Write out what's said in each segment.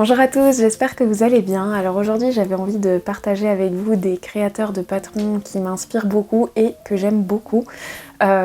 Bonjour à tous, j'espère que vous allez bien. Alors aujourd'hui j'avais envie de partager avec vous des créateurs de patrons qui m'inspirent beaucoup et que j'aime beaucoup,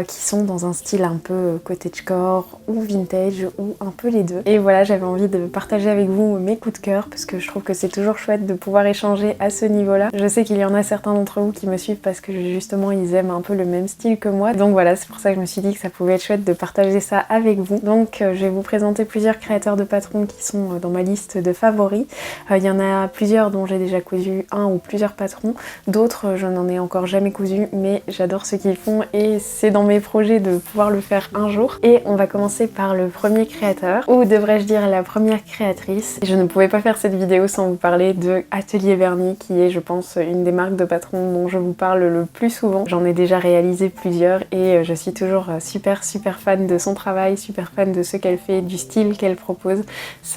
qui sont dans un style un peu cottagecore ou vintage ou un peu les deux. Et voilà, j'avais envie de partager avec vous mes coups de cœur parce que je trouve que c'est toujours chouette de pouvoir échanger à ce niveau-là. Je sais qu'il y en a certains d'entre vous qui me suivent parce que justement ils aiment un peu le même style que moi. Donc voilà, c'est pour ça que je me suis dit que ça pouvait être chouette de partager ça avec vous. Donc je vais vous présenter plusieurs créateurs de patrons qui sont dans ma liste de favoris. Il y en a plusieurs dont j'ai déjà cousu un ou plusieurs patrons. D'autres, je n'en ai encore jamais cousu, mais j'adore ce qu'ils font et c'est dans mes projets de pouvoir le faire un jour. Et on va commencer par le premier créateur, ou devrais-je dire la première créatrice. Je ne pouvais pas faire cette vidéo sans vous parler de Atelier Vernis, qui est je pense une des marques de patrons dont je vous parle le plus souvent. J'en ai déjà réalisé plusieurs et je suis toujours super fan de son travail, super fan de ce qu'elle fait, du style qu'elle propose.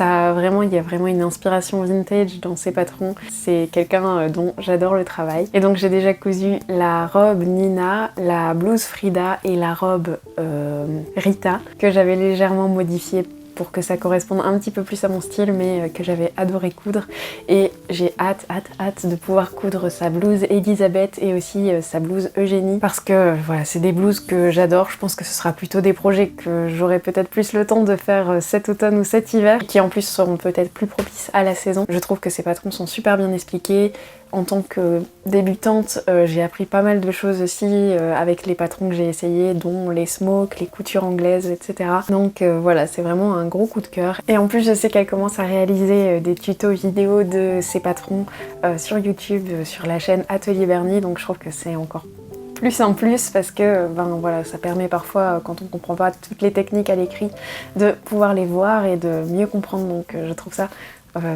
Il y a vraiment une inspiration vintage dans ses patrons. C'est quelqu'un dont j'adore le travail. Et donc j'ai déjà cousu la robe Nina, la blouse Frida et la robe Rita, que j'avais légèrement modifiée pour que ça corresponde un petit peu plus à mon style, mais que j'avais adoré coudre. Et j'ai hâte de pouvoir coudre sa blouse Elisabeth et aussi sa blouse Eugénie, parce que voilà, c'est des blouses que j'adore. Je pense que ce sera plutôt des projets que j'aurai peut-être plus le temps de faire cet automne ou cet hiver, qui en plus seront peut-être plus propices à la saison. Je trouve que ces patrons sont super bien expliqués. En tant que débutante, j'ai appris pas mal de choses aussi avec les patrons que j'ai essayés, dont les smokes, les coutures anglaises, etc. Donc voilà, c'est vraiment un gros coup de cœur. Et en plus, je sais qu'elle commence à réaliser des tutos vidéo de ses patrons sur YouTube, sur la chaîne Atelier Vernis, donc je trouve que c'est encore plus un plus parce que voilà, ça permet parfois, quand on comprend pas toutes les techniques à l'écrit, de pouvoir les voir et de mieux comprendre, donc je trouve ça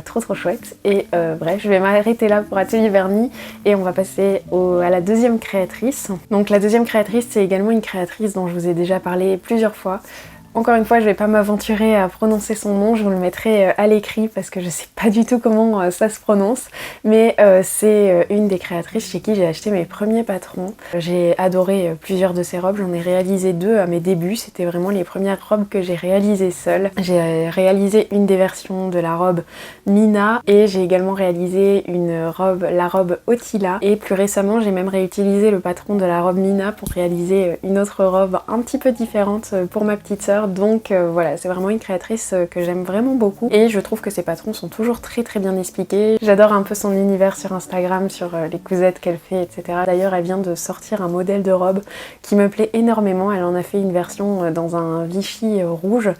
trop chouette. Et bref, je vais m'arrêter là pour Atelier Vernis et on va passer à la deuxième créatrice. Donc la deuxième créatrice, c'est également une créatrice dont je vous ai déjà parlé plusieurs fois. Encore une fois, je vais pas m'aventurer à prononcer son nom, je vous le mettrai à l'écrit parce que je sais pas du tout comment ça se prononce, mais c'est une des créatrices chez qui j'ai acheté mes premiers patrons. J'ai adoré plusieurs de ses robes, j'en ai réalisé deux à mes débuts, c'était vraiment les premières robes que j'ai réalisées seule. J'ai réalisé une des versions de la robe Mina et j'ai également réalisé la robe Otila, et plus récemment j'ai même réutilisé le patron de la robe Mina pour réaliser une autre robe un petit peu différente pour ma petite sœur. Donc voilà, c'est vraiment une créatrice que j'aime vraiment beaucoup et je trouve que ses patrons sont toujours très bien expliqués. J'adore un peu son univers sur Instagram, sur les cousettes qu'elle fait, etc. D'ailleurs, elle vient de sortir un modèle de robe qui me plaît énormément. Elle en a fait une version dans un Vichy rouge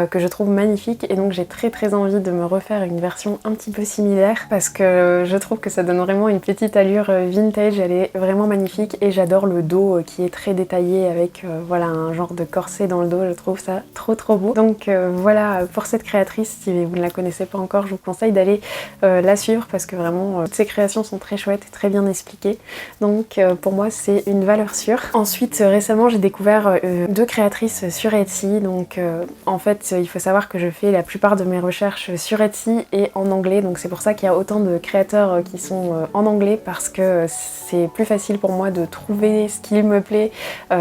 que je trouve magnifique, et donc j'ai très envie de me refaire une version un petit peu similaire parce que je trouve que ça donne vraiment une petite allure vintage. Elle est vraiment magnifique et j'adore le dos qui est très détaillé avec voilà, un genre de corset dans le dos. Je trouve ça trop beau. Donc voilà, pour cette créatrice, si vous ne la connaissez pas encore, je vous conseille d'aller la suivre parce que vraiment toutes ses créations sont très chouettes et très bien expliquées. Donc pour moi, c'est une valeur sûre. Ensuite, récemment, j'ai découvert deux créatrices sur Etsy. Donc en fait, il faut savoir que je fais la plupart de mes recherches sur Etsy et en anglais. Donc c'est pour ça qu'il y a autant de créateurs qui sont en anglais, parce que c'est plus facile pour moi de trouver ce qui me plaît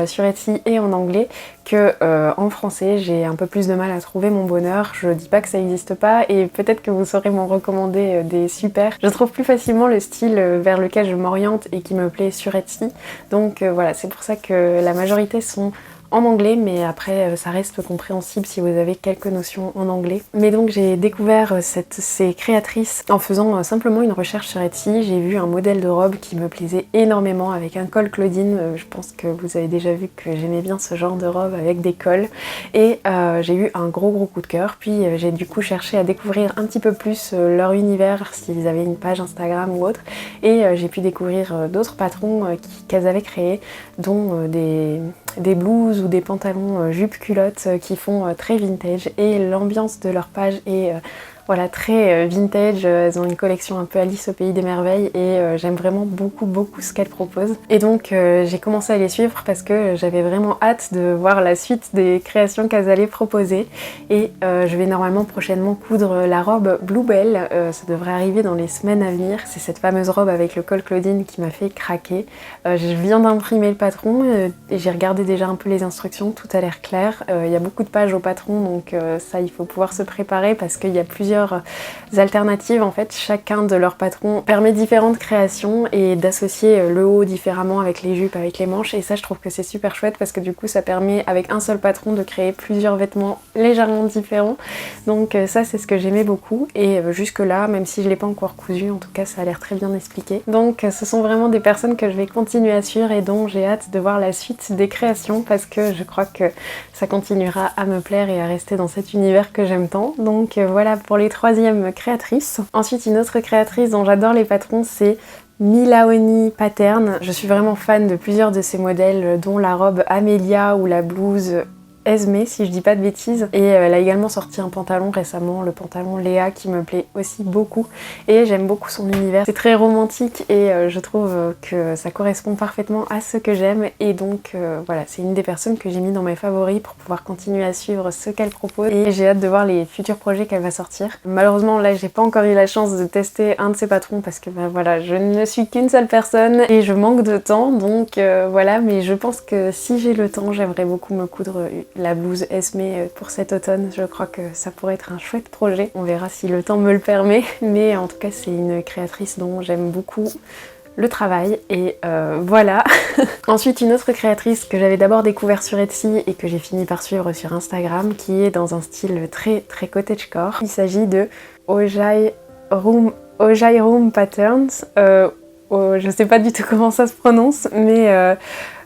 sur Etsy et en anglais que en français. J'ai un peu plus de mal à trouver mon bonheur. Je dis pas que ça n'existe pas et peut-être que vous saurez m'en recommander des super. Je trouve plus facilement le style vers lequel je m'oriente et qui me plaît sur Etsy. Donc voilà, c'est pour ça que la majorité sont en anglais, mais après ça reste compréhensible si vous avez quelques notions en anglais. Mais donc j'ai découvert ces créatrices en faisant simplement une recherche sur Etsy. J'ai vu un modèle de robe qui me plaisait énormément avec un col Claudine. Je pense que vous avez déjà vu que j'aimais bien ce genre de robe avec des cols, et j'ai eu un gros coup de cœur. Puis j'ai du coup cherché à découvrir un petit peu plus leur univers, s'ils avaient une page Instagram ou autre, et j'ai pu découvrir d'autres patrons qu'elles avaient créés, dont des blouses ou des pantalons jupes culottes qui font très vintage, et l'ambiance de leur page est voilà, très vintage. Elles ont une collection un peu Alice au pays des merveilles et j'aime vraiment beaucoup ce qu'elles proposent. Et donc j'ai commencé à les suivre parce que j'avais vraiment hâte de voir la suite des créations qu'elles allaient proposer. Et je vais normalement prochainement coudre la robe Bluebell. Ça devrait arriver dans les semaines à venir. C'est cette fameuse robe avec le col Claudine qui m'a fait craquer. Je viens d'imprimer le patron et j'ai regardé déjà un peu les instructions. Tout a l'air clair. Il y a beaucoup de pages au patron, donc ça il faut pouvoir se préparer parce qu'il y a plusieurs plusieurs alternatives en fait. Chacun de leurs patrons permet différentes créations et d'associer le haut différemment avec les jupes, avec les manches, et ça je trouve que c'est super chouette parce que du coup ça permet avec un seul patron de créer plusieurs vêtements légèrement différents. Donc ça c'est ce que j'aimais beaucoup, et jusque là, même si je l'ai pas encore cousu, en tout cas ça a l'air très bien expliqué. Donc ce sont vraiment des personnes que je vais continuer à suivre et dont j'ai hâte de voir la suite des créations, parce que je crois que ça continuera à me plaire et à rester dans cet univers que j'aime tant. Donc voilà pour les troisièmes créatrices. Ensuite, une autre créatrice dont j'adore les patrons, c'est Milaoni Pattern. Je suis vraiment fan de plusieurs de ses modèles, dont la robe Amelia ou la blouse Esme, si je dis pas de bêtises, et elle a également sorti un pantalon récemment, le pantalon Léa, qui me plaît aussi beaucoup, et j'aime beaucoup son univers. C'est très romantique et je trouve que ça correspond parfaitement à ce que j'aime, et donc voilà, c'est une des personnes que j'ai mis dans mes favoris pour pouvoir continuer à suivre ce qu'elle propose, et j'ai hâte de voir les futurs projets qu'elle va sortir. Malheureusement là j'ai pas encore eu la chance de tester un de ses patrons parce que voilà, je ne suis qu'une seule personne et je manque de temps, donc voilà, mais je pense que si j'ai le temps, j'aimerais beaucoup me coudre la blouse Esme pour cet automne. Je crois que ça pourrait être un chouette projet. On verra si le temps me le permet, mais en tout cas c'est une créatrice dont j'aime beaucoup le travail, et voilà. Ensuite, une autre créatrice que j'avais d'abord découvert sur Etsy et que j'ai fini par suivre sur Instagram, qui est dans un style très très cottagecore. Il s'agit de Ojai Room Patterns. Je sais pas du tout comment ça se prononce, mais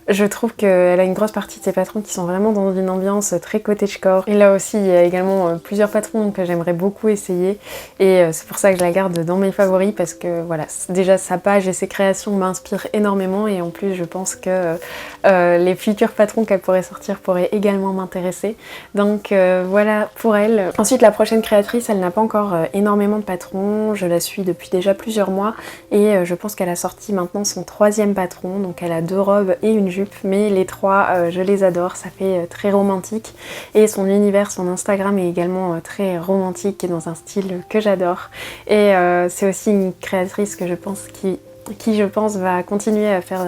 je trouve qu'elle a une grosse partie de ses patrons qui sont vraiment dans une ambiance très cottagecore. Et là aussi, il y a également plusieurs patrons que j'aimerais beaucoup essayer. Et c'est pour ça que je la garde dans mes favoris, parce que voilà, déjà sa page et ses créations m'inspirent énormément. Et en plus, je pense que les futurs patrons qu'elle pourrait sortir pourraient également m'intéresser. Donc voilà pour elle. Ensuite, la prochaine créatrice, elle n'a pas encore énormément de patrons. Je la suis depuis déjà plusieurs mois. Et je pense qu'elle a sorti maintenant son 3e patron. Donc elle a 2 robes et une jupe, mais les 3 je les adore, ça fait très romantique, et son univers, son Instagram est également très romantique et dans un style que j'adore, et c'est aussi une créatrice que je pense qui je pense va continuer à faire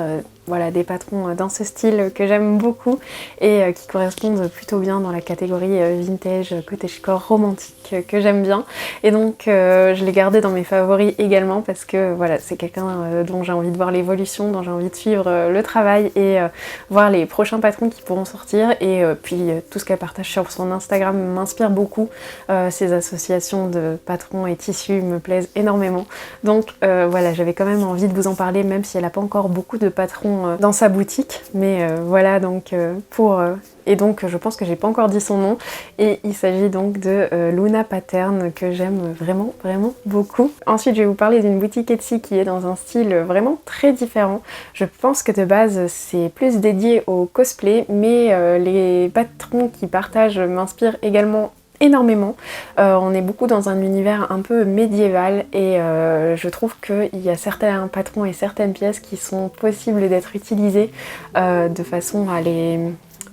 voilà, des patrons dans ce style que j'aime beaucoup et qui correspondent plutôt bien dans la catégorie vintage, cottagecore, romantique que j'aime bien. Et donc je l'ai gardé dans mes favoris également parce que voilà, c'est quelqu'un dont j'ai envie de voir l'évolution, dont j'ai envie de suivre le travail et voir les prochains patrons qui pourront sortir. Et puis tout ce qu'elle partage sur son Instagram m'inspire beaucoup. Ces associations de patrons et tissus me plaisent énormément. Donc voilà, j'avais quand même envie de vous en parler, même si elle n'a pas encore beaucoup de patrons dans sa boutique, mais voilà, donc et donc je pense que j'ai pas encore dit son nom, et il s'agit donc de Luna Pattern, que j'aime vraiment vraiment beaucoup. Ensuite je vais vous parler d'une boutique Etsy qui est dans un style vraiment très différent. Je pense que de base c'est plus dédié au cosplay, mais les patrons qui partagent m'inspirent également énormément. On est beaucoup dans un univers un peu médiéval, et je trouve qu'il y a certains patrons et certaines pièces qui sont possibles d'être utilisées de façon à les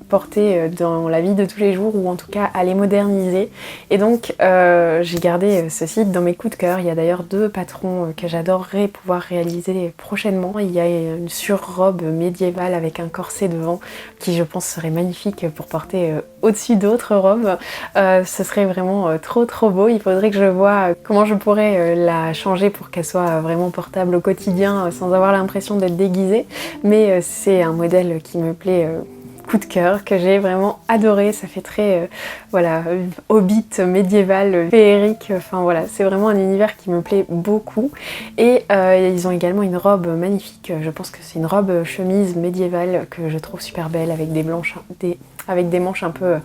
porter dans la vie de tous les jours, ou en tout cas à les moderniser. Et donc j'ai gardé ce site dans mes coups de cœur. Il y a d'ailleurs 2 patrons que j'adorerais pouvoir réaliser prochainement. Il y a une surrobe médiévale avec un corset devant qui je pense serait magnifique pour porter au-dessus d'autres robes. Ce serait vraiment trop trop beau. Il faudrait que je vois comment je pourrais la changer pour qu'elle soit vraiment portable au quotidien sans avoir l'impression d'être déguisée. Mais c'est un modèle qui me plaît coup de cœur, que j'ai vraiment adoré. Ça fait très voilà, hobbit médiéval, féerique, enfin voilà, c'est vraiment un univers qui me plaît beaucoup. Et ils ont également une robe magnifique, je pense que c'est une robe chemise médiévale que je trouve super belle, avec des blanches, avec des manches un peu,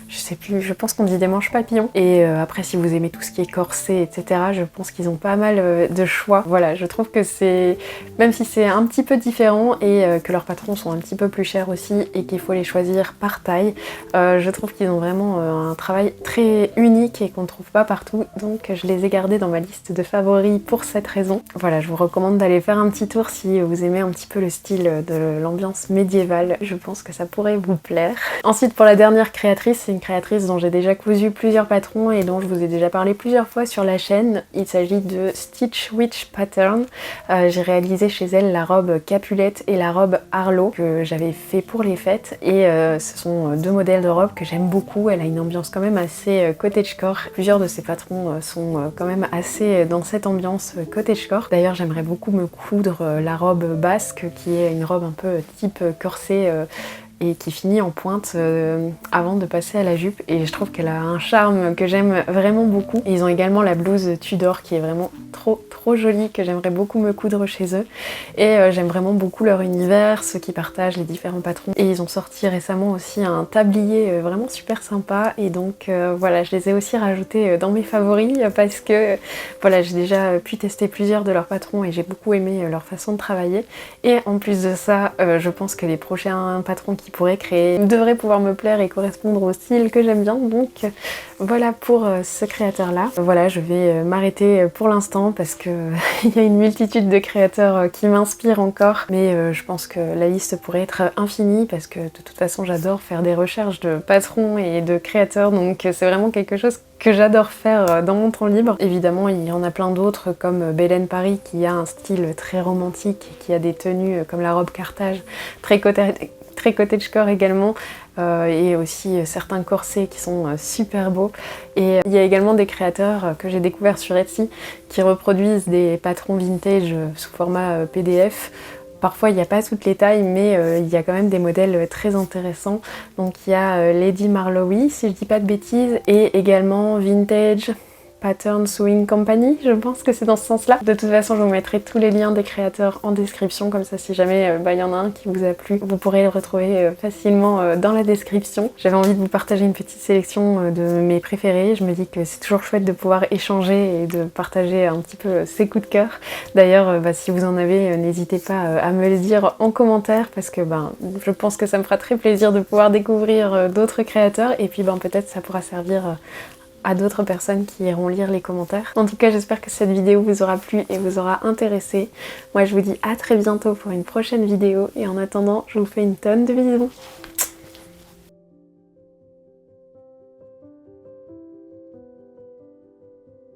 je sais plus, je pense qu'on dit des manches papillons. Et après, si vous aimez tout ce qui est corset, etc., je pense qu'ils ont pas mal de choix. Voilà, je trouve que c'est, même si c'est un petit peu différent et que leurs patrons sont un petit peu plus chers aussi et qu'il faut les choisir par taille, je trouve qu'ils ont vraiment un travail très unique et qu'on ne trouve pas partout. Donc je les ai gardés dans ma liste de favoris pour cette raison. Voilà, je vous recommande d'aller faire un petit tour si vous aimez un petit peu le style de l'ambiance médiévale. Je pense que ça pourrait vous plaire. Ensuite, pour la dernière créatrice, c'est une créatrice dont j'ai déjà cousu plusieurs patrons et dont je vous ai déjà parlé plusieurs fois sur la chaîne. Il s'agit de Stitch Witch Pattern. J'ai réalisé chez elle la robe Capulette et la robe Harlow que j'avais fait pour les fêtes, et ce sont deux modèles de robes que j'aime beaucoup. Elle a une ambiance quand même assez cottagecore. Plusieurs de ses patrons sont quand même assez dans cette ambiance cottagecore. D'ailleurs j'aimerais beaucoup me coudre la robe basque qui est une robe un peu type corset et qui finit en pointe avant de passer à la jupe, et je trouve qu'elle a un charme que j'aime vraiment beaucoup. Et ils ont également la blouse Tudor qui est vraiment trop jolie, que j'aimerais beaucoup me coudre chez eux, et j'aime vraiment beaucoup leur univers, ceux qui partagent les différents patrons, et ils ont sorti récemment aussi un tablier vraiment super sympa, et donc voilà, je les ai aussi rajoutés dans mes favoris parce que voilà, j'ai déjà pu tester plusieurs de leurs patrons et j'ai beaucoup aimé leur façon de travailler, et en plus de ça je pense que les prochains patrons qui pourraient créer devraient pouvoir me plaire et correspondre au style que j'aime bien. Donc voilà pour ce créateur là. Voilà, je vais m'arrêter pour l'instant parce que il y a une multitude de créateurs qui m'inspirent encore, mais je pense que la liste pourrait être infinie parce que de toute façon j'adore faire des recherches de patrons et de créateurs, donc c'est vraiment quelque chose que j'adore faire dans mon temps libre. Évidemment il y en a plein d'autres comme Belen Paris qui a un style très romantique et qui a des tenues comme la robe Carthage très cottagecore également, et aussi certains corsets qui sont super beaux. Et il y a également des créateurs que j'ai découverts sur Etsy qui reproduisent des patrons vintage sous format PDF. Parfois il n'y a pas toutes les tailles, mais il y a quand même des modèles très intéressants. Donc il y a Lady Marlowe, si je dis pas de bêtises, et également Vintage Pattern Sewing Company, je pense que c'est dans ce sens-là. De toute façon, je vous mettrai tous les liens des créateurs en description, comme ça si jamais il y en a un qui vous a plu, vous pourrez le retrouver facilement dans la description. J'avais envie de vous partager une petite sélection de mes préférés. Je me dis que c'est toujours chouette de pouvoir échanger et de partager un petit peu ses coups de cœur. D'ailleurs, si vous en avez, n'hésitez pas à me le dire en commentaire parce que je pense que ça me fera très plaisir de pouvoir découvrir d'autres créateurs, et puis peut-être ça pourra servir à d'autres personnes qui iront lire les commentaires. En tout cas, j'espère que cette vidéo vous aura plu et vous aura intéressé. Moi, je vous dis à très bientôt pour une prochaine vidéo, et en attendant, je vous fais une tonne de bisous.